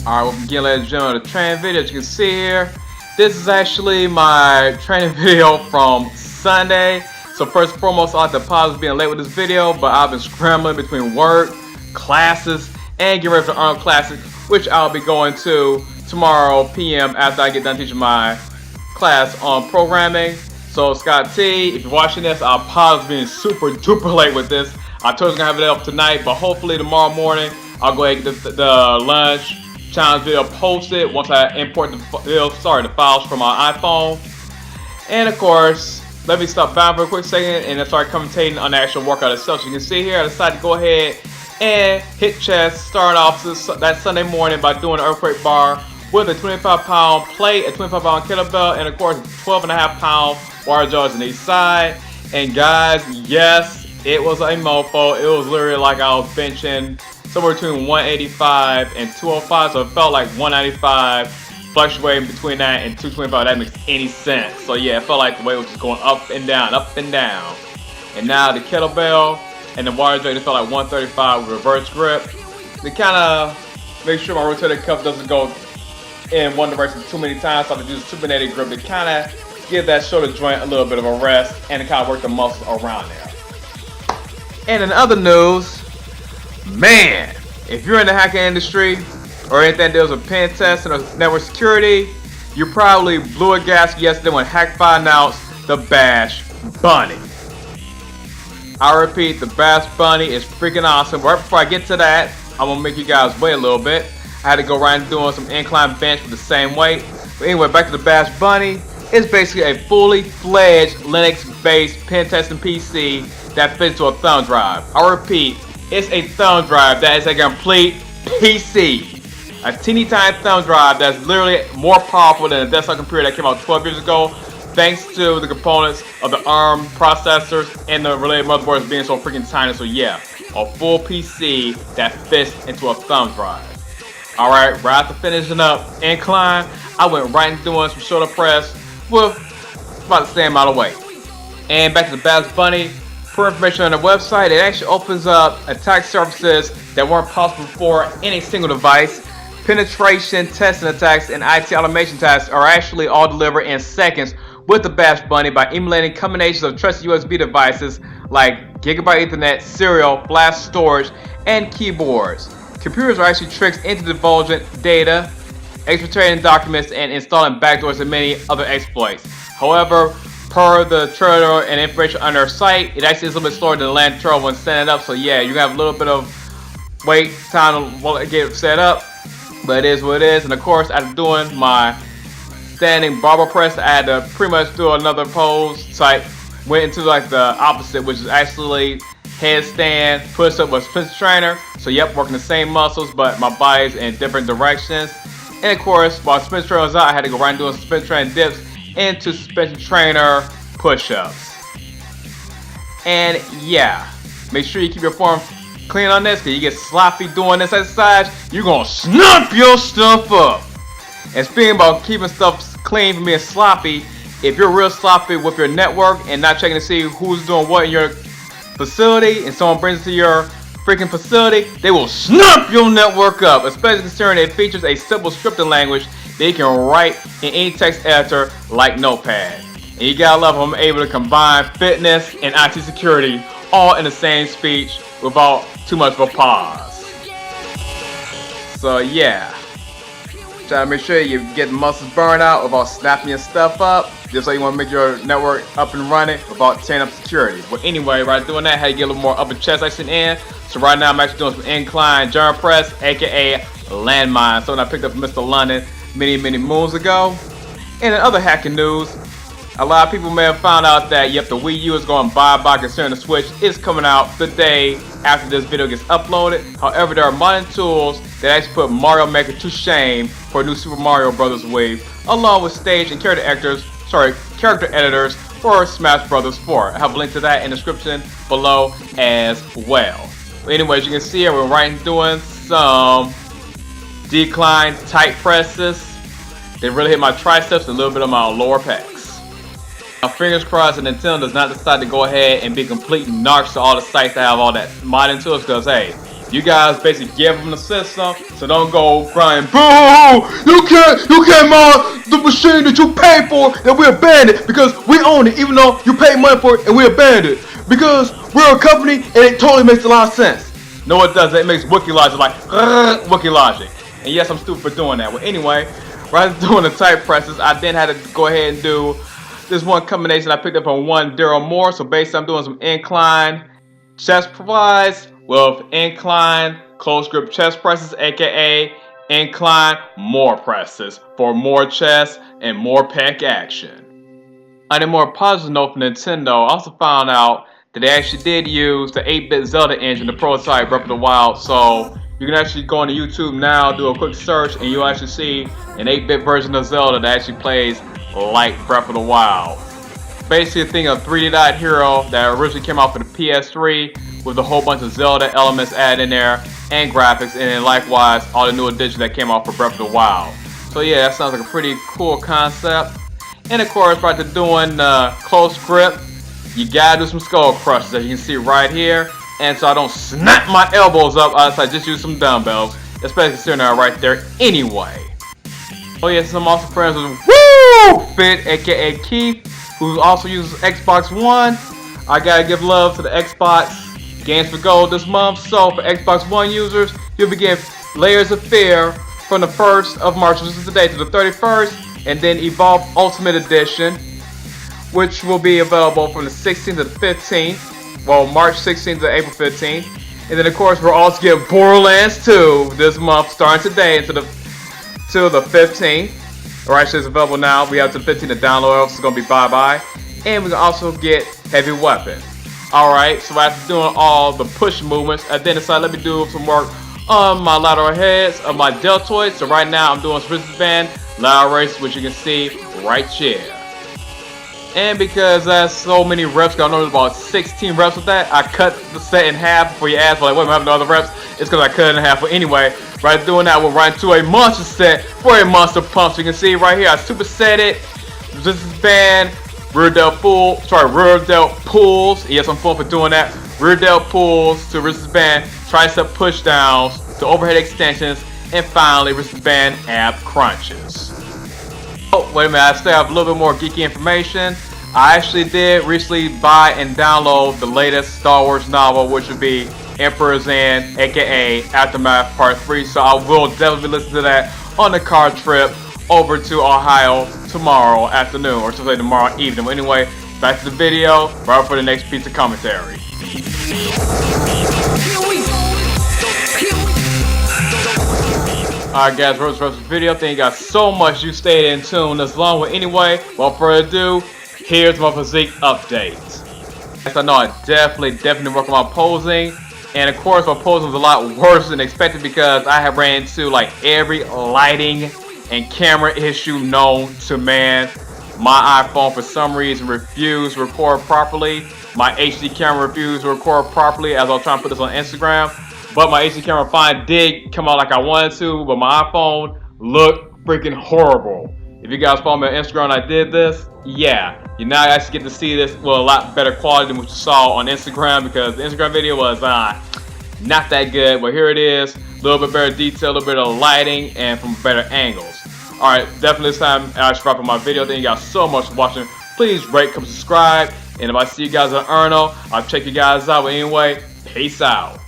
Alright, we'll begin, ladies and gentlemen, the training video. As you can see here, this is actually my training video from Sunday. So first and foremost, I'd like to apologize for being late with this video, but I've been scrambling between work, classes, and getting ready for the Arnold Classic, which I'll be going to tomorrow p.m. after I get done teaching my class on programming. So Scott T, if you're watching this, I apologize for being super duper late with this. I told you I was going to have it up tonight, but hopefully tomorrow morning, I'll go ahead and get the lunch challenge video posted once I import the files from my iPhone. And of course, let me stop by for a quick second and then start commentating on the actual workout itself. So you can see here, I decided to go ahead and hit chest, starting off that Sunday morning by doing an earthquake bar with a 25-pound plate, a 25-pound kettlebell, and of course 12.5-pound water jars on each side. And guys, yes, it was a mofo. It was literally like I was benching somewhere between 185 and 205, so it felt like 195, fluctuating between that and 225. That makes any sense. So yeah, it felt like the weight was just going up and down, up and down. And now the kettlebell and the water jar, it felt like 135 with reverse grip. To kind of make sure my rotator cuff doesn't go in one direction too many times, so I have to do the supinated grip to kind of give that shoulder joint a little bit of a rest and to kind of work the muscles around there. And in other news, man, if you're in the hacking industry or anything that deals with pen testing or network security, you probably blew a gasket yesterday when Hack5 announced the Bash Bunny. I repeat, the Bash Bunny is freaking awesome. Right before I get to that, I'm gonna make you guys wait a little bit. I had to go right and doing some incline bench with the same weight. But anyway, back to the Bash Bunny. It's basically a fully fledged Linux-based pen testing PC that fits to a thumb drive. I repeat, it's a thumb drive that is a complete PC. A teeny tiny thumb drive that's literally more powerful than a desktop computer that came out 12 years ago, thanks to the components of the ARM processors and the related motherboards being so freaking tiny. So yeah, a full PC that fits into a thumb drive. Alright, right after finishing up incline, I went right into doing some shoulder press with about the same amount of weight. And back to the Bash Bunny. For information on the website, it actually opens up attack surfaces that weren't possible before in a single device. Penetration, testing attacks, and IT automation tasks are actually all delivered in seconds with the Bash Bunny by emulating combinations of trusted USB devices like Gigabyte Ethernet, serial, flash storage, and keyboards. Computers are actually tricked into divulging data, exfiltrating documents, and installing backdoors and many other exploits. However, per the trailer and information on their site, it actually is a little bit slower than the land tutorial when setting it up. So yeah, you have a little bit of wait time to get it set up, but it is what it is. And of course, after doing my standing barbell press, I had to pretty much do another pose. So I went into like the opposite, which is actually headstand push-up with split trainer. So yep, working the same muscles, but my body's in different directions. And of course, while split trainer was out, I had to go right and do some split trainer dips into suspension trainer push-ups. And yeah, make sure you keep your form clean on this, because you get sloppy doing this exercise, you're gonna snap your stuff up. And speaking about keeping stuff clean from being sloppy, if you're real sloppy with your network and not checking to see who's doing what in your facility, and someone brings it to your freaking facility, they will snap your network up, especially considering it features a simple scripting language that you can write in any text editor like Notepad. And you gotta love them able to combine fitness and IT security all in the same speech without too much of a pause. So yeah, try to make sure you get muscles burned out without snapping your stuff up, just so you want to make your network up and running without tearing up security. But anyway, right doing that, I had to get a little more upper chest action in. So right now I'm actually doing some incline German press, aka landmine, something I picked up from Mr. London many moons ago. And in other hacking news, a lot of people may have found out that yep, the Wii U is going bye-bye, considering the Switch is coming out the day after this video gets uploaded. However, there are modding tools that actually put Mario Maker to shame for a new Super Mario Bros. Wii, along with stage and character editors for Smash Bros. 4. I have a link to that in the description below as well. But anyways, you can see here we're right doing some decline tight presses. They really hit my triceps and a little bit of my lower pecs. Now, fingers crossed that Nintendo does not decide to go ahead and be complete narcs to all the sites that have all that modding tools, because hey, You guys basically give them the system, so don't go crying, boo! You can't mod the machine that you paid for that we abandoned because we own it, even though you paid money for it and we abandoned it because we're a company and it totally makes a lot of sense. No, it doesn't. It makes wiki logic like wiki logic. And yes, I'm stupid for doing that. Well, anyway, rather than doing the type presses, I then had to go ahead and do this one combination I picked up on one Daryl Moore. So basically, I'm doing some incline chest flies with incline close grip chest presses, aka incline more presses for more chest and more pec action. On a more positive note for Nintendo, I also found out that they actually did use the 8-bit Zelda engine to prototype Breath of the Wild, so you can actually go on YouTube now, do a quick search, and you'll actually see an 8-bit version of Zelda that actually plays like Breath of the Wild. Basically, think of 3D Dot Hero that originally came out for the PS3 with a whole bunch of Zelda elements added in there and graphics, and then likewise all the new additions that came out for Breath of the Wild. So yeah, that sounds like a pretty cool concept. And of course, right to doing close grip, you gotta do some skull crushes, as you can see right here. And so I don't snap my elbows up, I just use some dumbbells, especially considering they're right there anyway. Oh yeah, some awesome friends with Woo Fit, aka Keith, who also uses Xbox One. I gotta give love to the Xbox Games for Gold this month. So for Xbox One users, you'll be getting Layers of Fear from the 1st of March, which is today, to the 31st. And then Evolve Ultimate Edition, which will be available from the 16th to the 15th. Well, March 16th to April 15th. And then, of course, we're also getting Borderlands 2 this month, starting today till the 15th. Or actually, it's available now. We have to the 15th to download, else it's going to be bye-bye. And we can also get Heavy Weapon. Alright, so after doing all the push movements, I then decided let me do some work on my lateral heads of my deltoids. So right now, I'm doing resistance band lateral raises, which you can see right here. And because that's so many reps, I know there's about 16 reps with that, I cut the set in half before you ask, like, what am I having no other reps? It's because I cut it in half. But anyway, right doing that, we're right into a monster set for a monster pump. So you can see right here, I superset it, resistance band, rear delt pulls. Yes, I'm full for doing that. Rear delt pulls to resistance band, tricep push downs to overhead extensions, and finally resistance band ab crunches. Oh, wait a minute, I still have a little bit more geeky information. I actually did recently buy and download the latest Star Wars novel, which would be Emperor's End, aka Aftermath Part 3. So I will definitely be listening to that on the car trip over to Ohio tomorrow afternoon, or something tomorrow evening. But anyway, back to the video, right for the next piece of commentary. Alright guys, for this video, thank you guys so much you stayed in tune this long. But anyway, without further ado, here's my physique update. As I know, I definitely work on my posing. And of course, my posing was a lot worse than expected because I have ran into like every lighting and camera issue known to man. My iPhone for some reason refused to record properly. My HD camera refused to record properly as I was trying to put this on Instagram. But my HD camera finally did come out like I wanted to, but my iPhone looked freaking horrible. If you guys follow me on Instagram, I did this. Yeah, you now actually get to see this with a lot better quality than what you saw on Instagram, because the Instagram video was not that good. But here it is, a little bit better detail, a little bit of lighting, and from better angles. Alright, definitely this time I should wrap up my video. Thank you guys so much for watching. Please rate, comment, subscribe. And if I see you guys on Arnold, I'll check you guys out. But anyway, peace out.